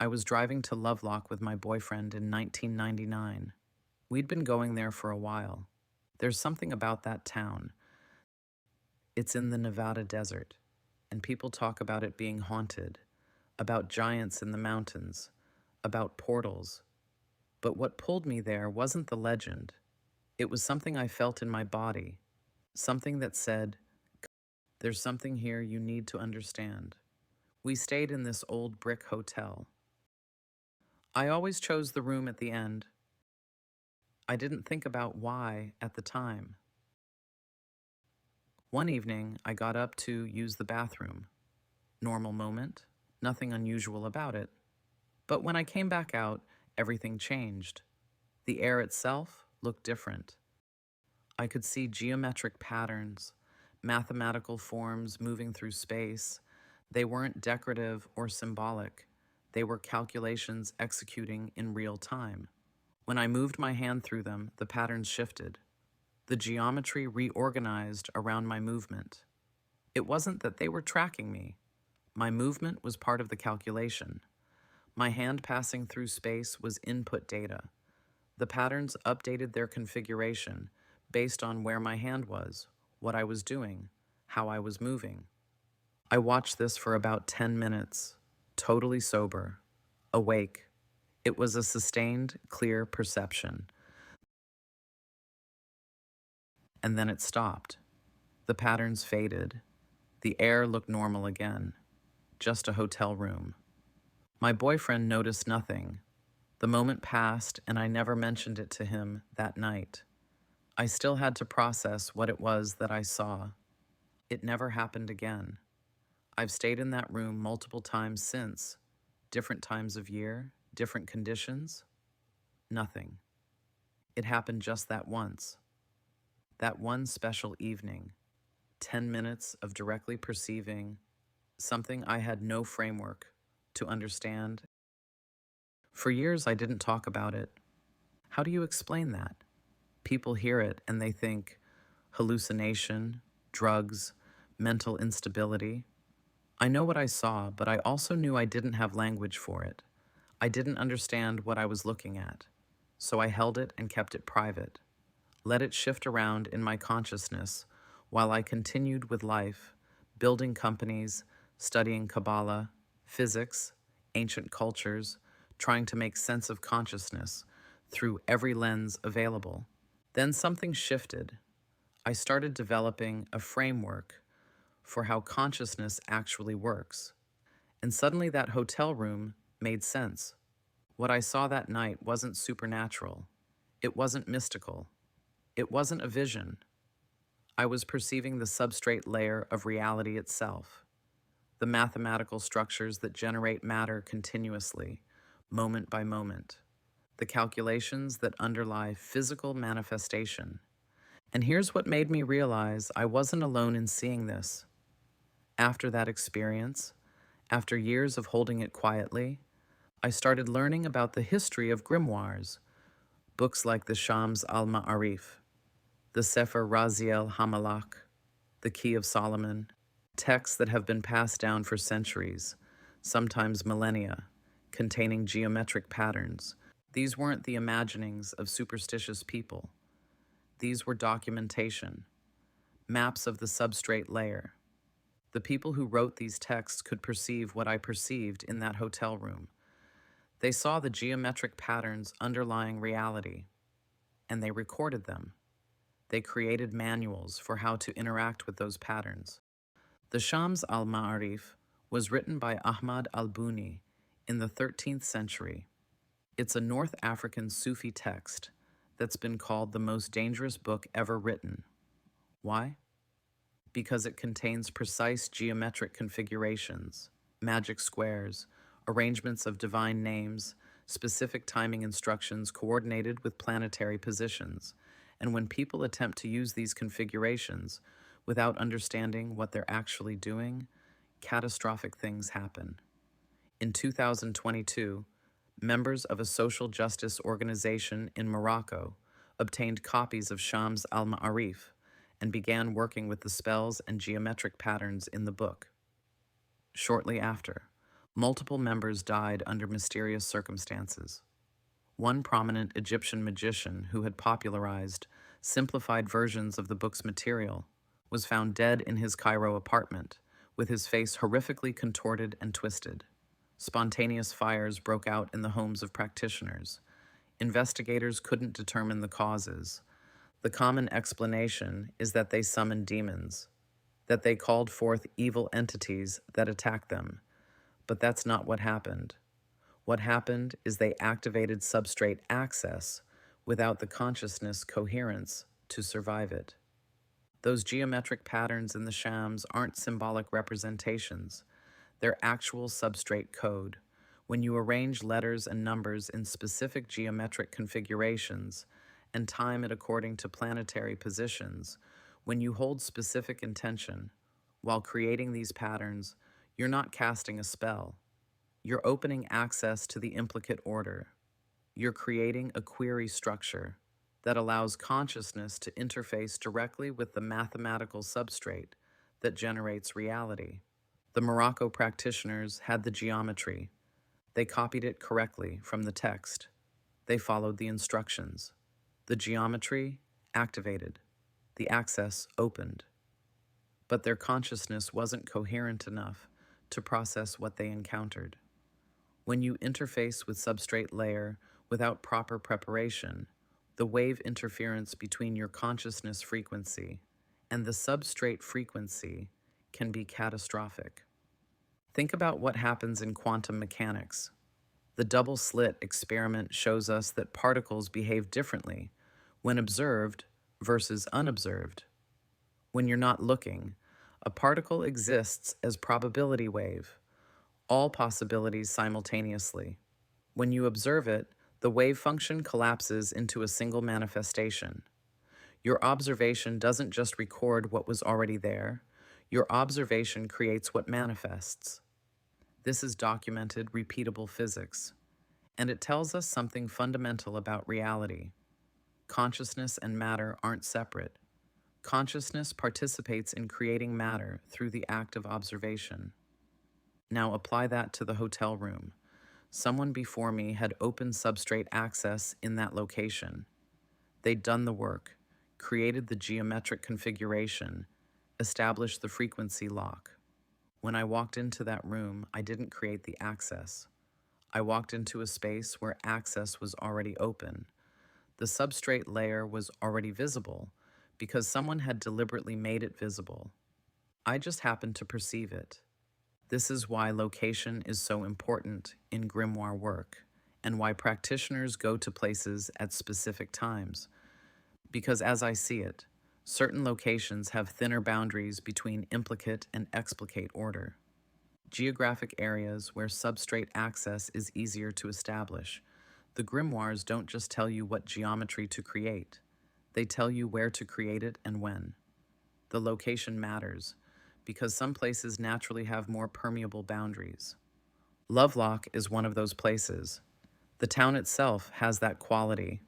I was driving to Lovelock with my boyfriend in 1999. We'd been going there for a while. There's something about that town. It's in the Nevada desert, and people talk about it being haunted, about giants in the mountains, about portals. But what pulled me there wasn't the legend. It was something I felt in my body, something that said, "There's something here you need to understand." We stayed in this old brick hotel. I always chose the room at the end. I didn't think about why at the time. One evening, I got up to use the bathroom. Normal moment, nothing unusual about it. But when I came back out, everything changed. The air itself looked different. I could see geometric patterns, mathematical forms moving through space. They weren't decorative or symbolic. They were calculations executing in real time. When I moved my hand through them, the patterns shifted. The geometry reorganized around my movement. It wasn't that they were tracking me. My movement was part of the calculation. My hand passing through space was input data. The patterns updated their configuration based on where my hand was, what I was doing, how I was moving. I watched this for about 10 minutes, totally sober, awake. It was a sustained, clear perception. And then it stopped. The patterns faded. The air looked normal again. Just a hotel room. My boyfriend noticed nothing. The moment passed, and I never mentioned it to him that night. I still had to process what it was that I saw. It never happened again. I've stayed in that room multiple times since. Different times of year, different conditions. Nothing. It happened just that once. That one special evening. 10 minutes of directly perceiving something I had no framework to understand. For years, I didn't talk about it. How do you explain that? People hear it and they think hallucination, drugs, mental instability. I know what I saw, but I also knew I didn't have language for it. I didn't understand what I was looking at, so I held it and kept it private. Let it shift around in my consciousness while I continued with life, building companies, studying Kabbalah, physics, ancient cultures, trying to make sense of consciousness through every lens available. Then something shifted. I started developing a framework for how consciousness actually works. And suddenly that hotel room made sense. What I saw that night wasn't supernatural. It wasn't mystical. It wasn't a vision. I was perceiving the substrate layer of reality itself, the mathematical structures that generate matter continuously, moment by moment, the calculations that underlie physical manifestation. And here's what made me realize I wasn't alone in seeing this. After that experience, after years of holding it quietly, I started learning about the history of grimoires, books like the Shams al-Ma'arif, the Sefer Raziel Hamalak, the Key of Solomon, texts that have been passed down for centuries, sometimes millennia, containing geometric patterns. These weren't the imaginings of superstitious people. These were documentation, maps of the substrate layer. The people who wrote these texts could perceive what I perceived in that hotel room. They saw the geometric patterns underlying reality, and they recorded them. They created manuals for how to interact with those patterns. The Shams al-Ma'arif was written by Ahmad al-Buni in the 13th century. It's a North African Sufi text that's been called the most dangerous book ever written. Why? Because it contains precise geometric configurations, magic squares, arrangements of divine names, specific timing instructions coordinated with planetary positions. And when people attempt to use these configurations without understanding what they're actually doing, catastrophic things happen. In 2022, members of a social justice organization in Morocco obtained copies of Shams al-Ma'arif and began working with the spells and geometric patterns in the book. Shortly after, Multiple members died under mysterious circumstances. One prominent Egyptian magician who had popularized simplified versions of the book's material was found dead in his Cairo apartment, with his face horrifically contorted and twisted. Spontaneous fires broke out in the homes of practitioners. Investigators couldn't determine the causes. The common explanation is that they summoned demons, that they called forth evil entities that attacked them. But that's not what happened. What happened is they activated substrate access without the consciousness coherence to survive it. Those geometric patterns in the shams aren't symbolic representations. They're actual substrate code. When you arrange letters and numbers in specific geometric configurations and time it according to planetary positions, when you hold specific intention, while creating these patterns, you're not casting a spell. You're opening access to the implicate order. You're creating a query structure that allows consciousness to interface directly with the mathematical substrate that generates reality. The Morocco practitioners had the geometry. They copied it correctly from the text. They followed the instructions. The geometry activated. The access opened. But their consciousness wasn't coherent enough to process what they encountered. When you interface with substrate layer without proper preparation, the wave interference between your consciousness frequency and the substrate frequency can be catastrophic. Think about what happens in quantum mechanics. The double slit experiment shows us that particles behave differently when observed versus unobserved. When you're not looking, a particle exists as probability wave, all possibilities simultaneously. When you observe it, the wave function collapses into a single manifestation. Your observation doesn't just record what was already there, your observation creates what manifests. This is documented, repeatable physics, and it tells us something fundamental about reality. Consciousness and matter aren't separate. Consciousness participates in creating matter through the act of observation. Now apply that to the hotel room. Someone before me had open substrate access in that location. They'd done the work, created the geometric configuration, established the frequency lock. When I walked into that room, I didn't create the access. I walked into a space where access was already open. The substrate layer was already visible because someone had deliberately made it visible. I just happened to perceive it. This is why location is so important in grimoire work, and why practitioners go to places at specific times. Because as I see it, certain locations have thinner boundaries between implicate and explicate order. Geographic areas where substrate access is easier to establish. The grimoires don't just tell you what geometry to create, they tell you where to create it and when. The location matters, because some places naturally have more permeable boundaries. Lovelock is one of those places. The town itself has that quality.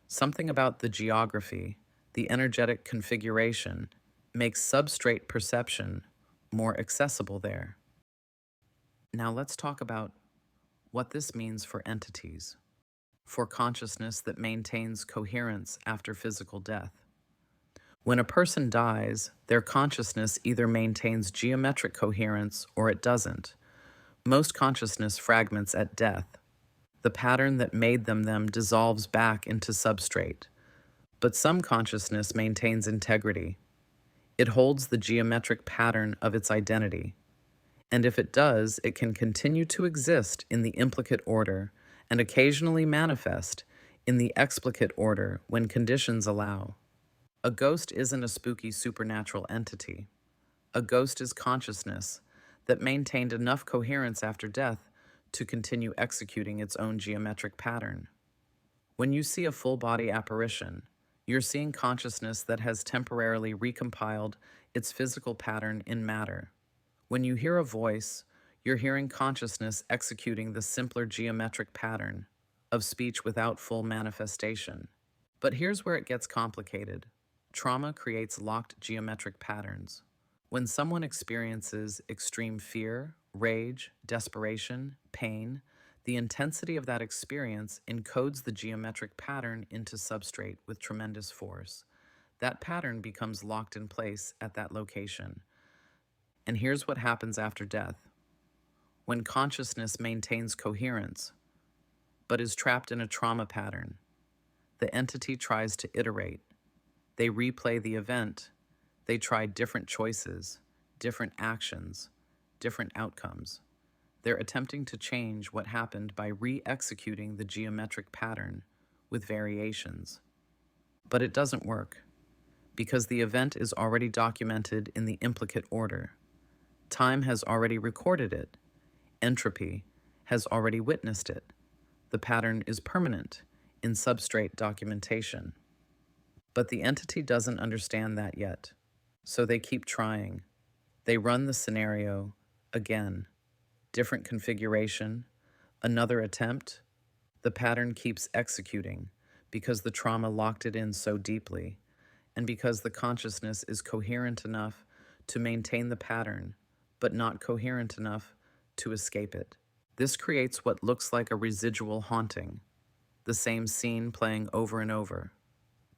Something about the geography, the energetic configuration, makes substrate perception more accessible there. Now let's talk about what this means for entities, for consciousness that maintains coherence after physical death. When a person dies, their consciousness either maintains geometric coherence or it doesn't. Most consciousness fragments at death. The pattern that made them dissolves back into substrate. But some consciousness maintains integrity. It holds the geometric pattern of its identity. And if it does, it can continue to exist in the implicate order and occasionally manifest in the explicate order when conditions allow. A ghost isn't a spooky supernatural entity. A ghost is consciousness that maintained enough coherence after death to continue executing its own geometric pattern. When you see a full-body apparition, you're seeing consciousness that has temporarily recompiled its physical pattern in matter. When you hear a voice, you're hearing consciousness executing the simpler geometric pattern of speech without full manifestation. But here's where it gets complicated. Trauma creates locked geometric patterns. When someone experiences extreme fear rage, desperation, pain, the intensity of that experience encodes the geometric pattern into substrate with tremendous force. That pattern becomes locked in place at that location. And here's what happens after death. When consciousness maintains coherence, but is trapped in a trauma pattern, the entity tries to iterate. They replay the event. They try different choices, different actions, different outcomes. They're attempting to change what happened by re-executing the geometric pattern with variations. But it doesn't work, because the event is already documented in the implicate order. Time has already recorded it. Entropy has already witnessed it. The pattern is permanent in substrate documentation. But the entity doesn't understand that yet, so they keep trying. They run the scenario again. Different configuration, another attempt. The pattern keeps executing because the trauma locked it in so deeply, and because the consciousness is coherent enough to maintain the pattern, but not coherent enough to escape it. This creates what looks like a residual haunting, the same scene playing over and over.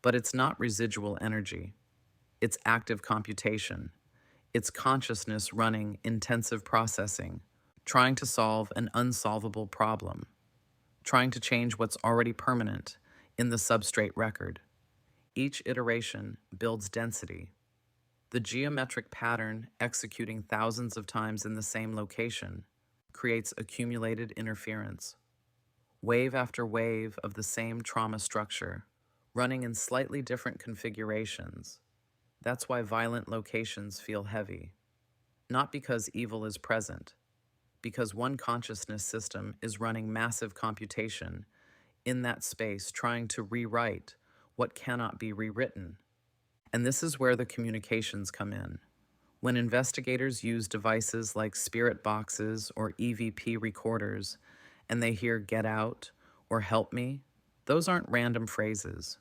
But it's not residual energy. It's active computation. It's consciousness running intensive processing, trying to solve an unsolvable problem, trying to change what's already permanent in the substrate record. Each iteration builds density. The geometric pattern, executing thousands of times in the same location, creates accumulated interference. Wave after wave of the same trauma structure, running in slightly different configurations. That's why violent locations feel heavy. Not because evil is present, because one consciousness system is running massive computation in that space, trying to rewrite what cannot be rewritten. And this is where the communications come in. When investigators use devices like spirit boxes or EVP recorders, and they hear "get out" or "help me," those aren't random phrases.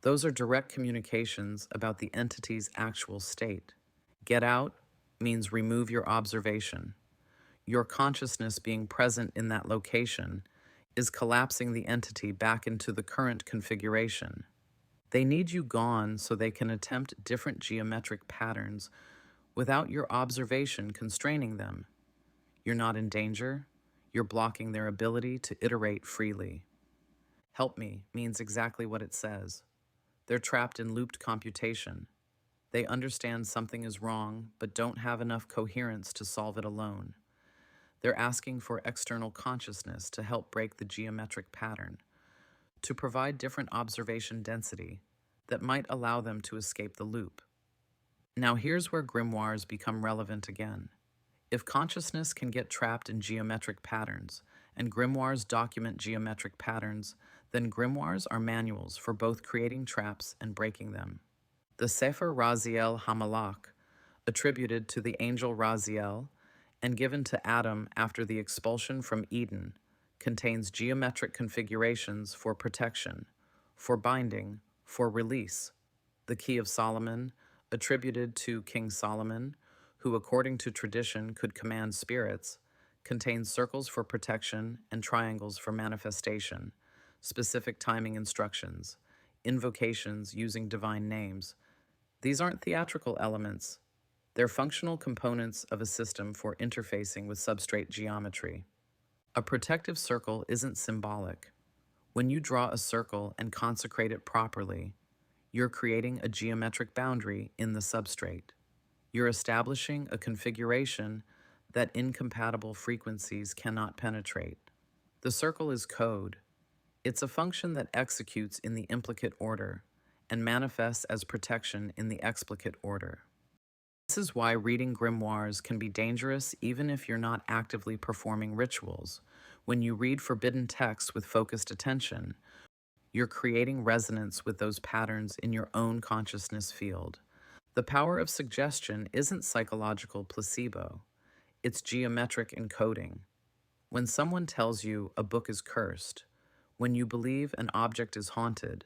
Those are direct communications about the entity's actual state. Get out means remove your observation. Your consciousness being present in that location is collapsing the entity back into the current configuration. They need you gone so they can attempt different geometric patterns without your observation constraining them. You're not in danger. You're blocking their ability to iterate freely. Help me means exactly what it says. They're trapped in looped computation. They understand something is wrong, but don't have enough coherence to solve it alone. They're asking for external consciousness to help break the geometric pattern, to provide different observation density that might allow them to escape the loop. Now here's where grimoires become relevant again. If consciousness can get trapped in geometric patterns, and grimoires document geometric patterns, then grimoires are manuals for both creating traps and breaking them. The Sefer Raziel HaMalach, attributed to the angel Raziel and given to Adam after the expulsion from Eden, contains geometric configurations for protection, for binding, for release. The Key of Solomon, attributed to King Solomon, who according to tradition could command spirits, contains circles for protection and triangles for manifestation, specific timing instructions, invocations using divine names. These aren't theatrical elements. They're functional components of a system for interfacing with substrate geometry. A protective circle isn't symbolic. When you draw a circle and consecrate it properly, you're creating a geometric boundary in the substrate. You're establishing a configuration that incompatible frequencies cannot penetrate. The circle is code. It's a function that executes in the implicate order and manifests as protection in the explicate order. This is why reading grimoires can be dangerous even if you're not actively performing rituals. When you read forbidden texts with focused attention, you're creating resonance with those patterns in your own consciousness field. The power of suggestion isn't psychological placebo. It's geometric encoding. When someone tells you a book is cursed, when you believe an object is haunted,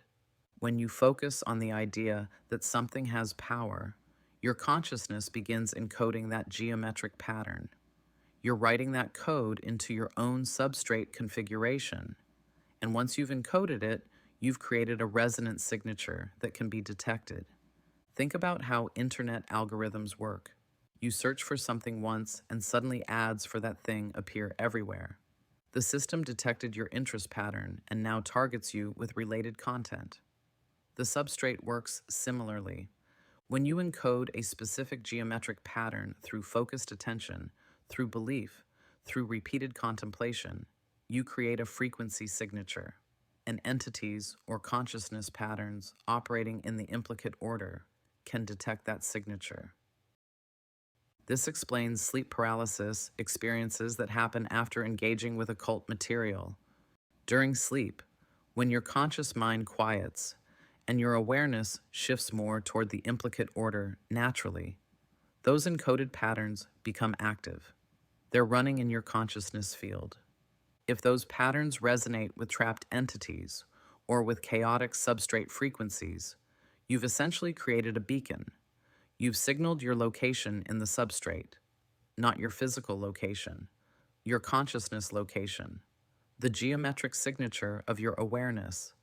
when you focus on the idea that something has power, your consciousness begins encoding that geometric pattern. You're writing that code into your own substrate configuration. And once you've encoded it, you've created a resonance signature that can be detected. Think about how internet algorithms work. You search for something once, and suddenly ads for that thing appear everywhere. The system detected your interest pattern and now targets you with related content. The substrate works similarly. When you encode a specific geometric pattern through focused attention, through belief, through repeated contemplation, you create a frequency signature. And entities or consciousness patterns operating in the implicate order can detect that signature. This explains sleep paralysis experiences that happen after engaging with occult material. During sleep, when your conscious mind quiets and your awareness shifts more toward the implicate order naturally, those encoded patterns become active. They're running in your consciousness field. If those patterns resonate with trapped entities or with chaotic substrate frequencies, you've essentially created a beacon. You've signaled your location in the substrate, not your physical location, your consciousness location, the geometric signature of your awareness.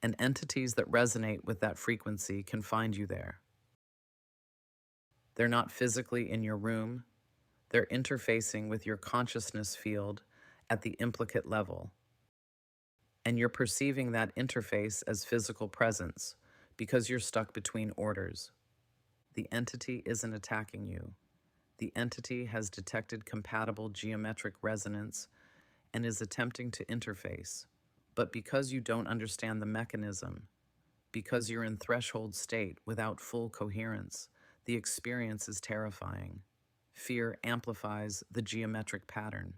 And entities that resonate with that frequency can find you there. They're not physically in your room, they're interfacing with your consciousness field at the implicate level. And you're perceiving that interface as physical presence because you're stuck between orders. The entity isn't attacking you. The entity has detected compatible geometric resonance and is attempting to interface. But because you don't understand the mechanism, because you're in threshold state without full coherence, the experience is terrifying. Fear amplifies the geometric pattern.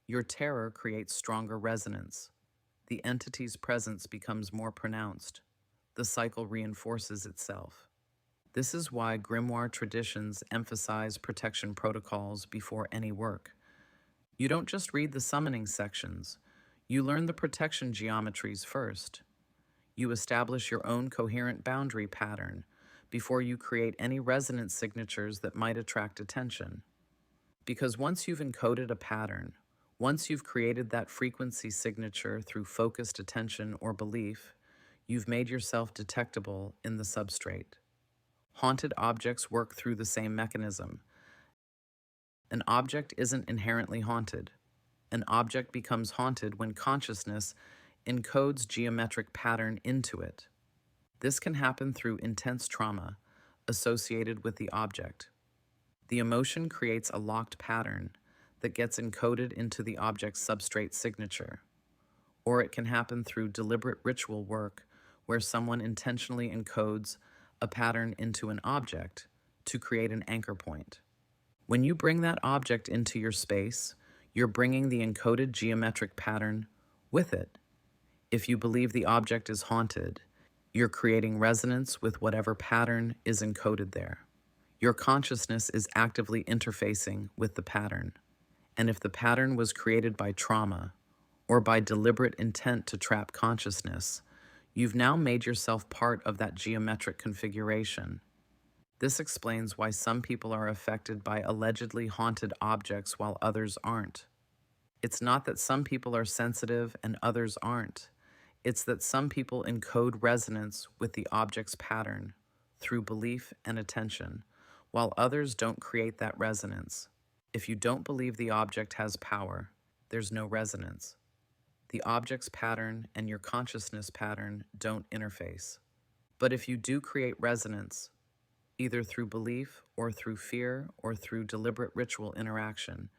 Your terror creates stronger resonance. The entity's presence becomes more pronounced. The cycle reinforces itself. This is why grimoire traditions emphasize protection protocols before any work. You don't just read the summoning sections, you learn the protection geometries first. You establish your own coherent boundary pattern before you create any resonance signatures that might attract attention. Because once you've encoded a pattern, once you've created that frequency signature through focused attention or belief, you've made yourself detectable in the substrate. Haunted objects work through the same mechanism. An object isn't inherently haunted. An object becomes haunted when consciousness encodes geometric pattern into it. This can happen through intense trauma associated with the object. The emotion creates a locked pattern that gets encoded into the object's substrate signature. Or it can happen through deliberate ritual work where someone intentionally encodes a pattern into an object to create an anchor point. When you bring that object into your space, you're bringing the encoded geometric pattern with it. If you believe the object is haunted, you're creating resonance with whatever pattern is encoded there. Your consciousness is actively interfacing with the pattern. And if the pattern was created by trauma or by deliberate intent to trap consciousness, you've now made yourself part of that geometric configuration. This explains why some people are affected by allegedly haunted objects while others aren't. It's not that some people are sensitive and others aren't. It's that some people encode resonance with the object's pattern through belief and attention, while others don't create that resonance. If you don't believe the object has power, there's no resonance. The object's pattern and your consciousness pattern don't interface. But if you do create resonance, either through belief or through fear or through deliberate ritual interaction,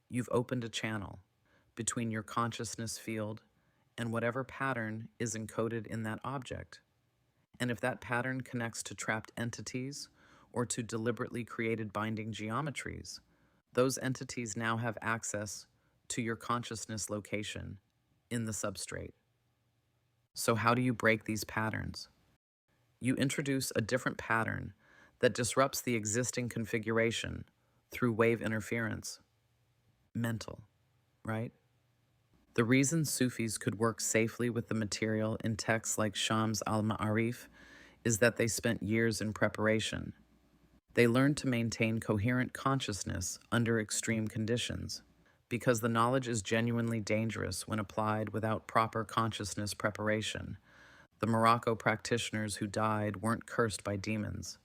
you've opened a channel between your consciousness field and whatever pattern is encoded in that object. And if that pattern connects to trapped entities or to deliberately created binding geometries, those entities now have access to your consciousness location in the substrate. So how do you break these patterns? You introduce a different pattern that disrupts the existing configuration through wave interference. Mental, right? The reason Sufis could work safely with the material in texts like Shams al-Ma'arif is that they spent years in preparation. They learned to maintain coherent consciousness under extreme conditions, because the knowledge is genuinely dangerous when applied without proper consciousness preparation. The Morocco practitioners who died weren't cursed by demons.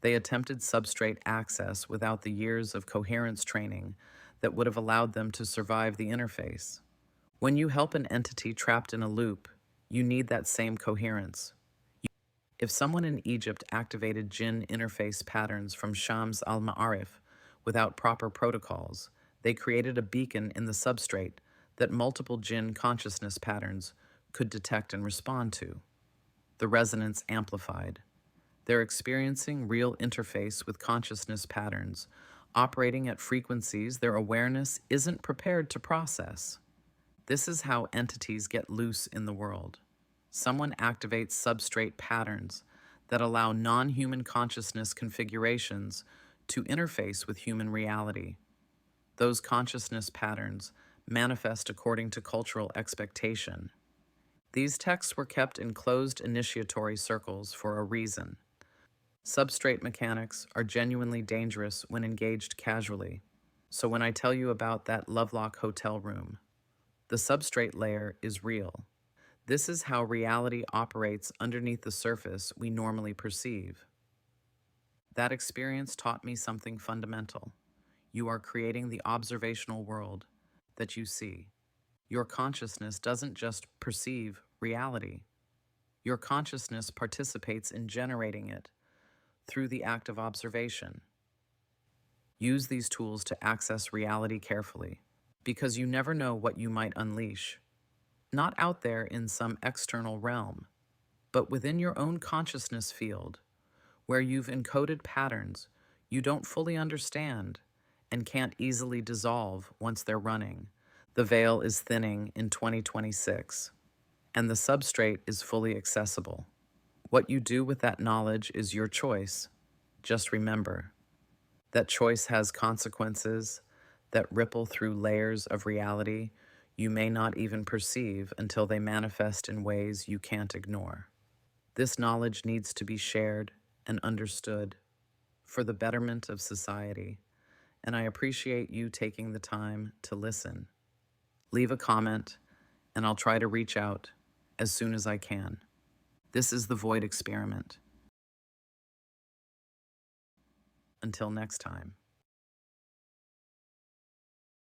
They attempted substrate access without the years of coherence training that would have allowed them to survive the interface. When you help an entity trapped in a loop, you need that same coherence. If someone in Egypt activated jinn interface patterns from Shams al-Ma'arif without proper protocols, they created a beacon in the substrate that multiple jinn consciousness patterns could detect and respond to. The resonance amplified. They're experiencing real interface with consciousness patterns, operating at frequencies their awareness isn't prepared to process. This is how entities get loose in the world. Someone activates substrate patterns that allow non-human consciousness configurations to interface with human reality. Those consciousness patterns manifest according to cultural expectation. These texts were kept in closed initiatory circles for a reason. Substrate mechanics are genuinely dangerous when engaged casually. So when I tell you about that Lovelock hotel room, the substrate layer is real. This is how reality operates underneath the surface we normally perceive. That experience taught me something fundamental. You are creating the observational world that you see. Your consciousness doesn't just perceive reality. Your consciousness participates in generating it through the act of observation. Use these tools to access reality carefully, because you never know what you might unleash. Not out there in some external realm, but within your own consciousness field, where you've encoded patterns you don't fully understand and can't easily dissolve once they're running. The veil is thinning in 2026, and the substrate is fully accessible. What you do with that knowledge is your choice. Just remember, that choice has consequences that ripple through layers of reality you may not even perceive until they manifest in ways you can't ignore. This knowledge needs to be shared and understood for the betterment of society, and I appreciate you taking the time to listen. Leave a comment, and I'll try to reach out as soon as I can. This is the Void Experiment. Until next time.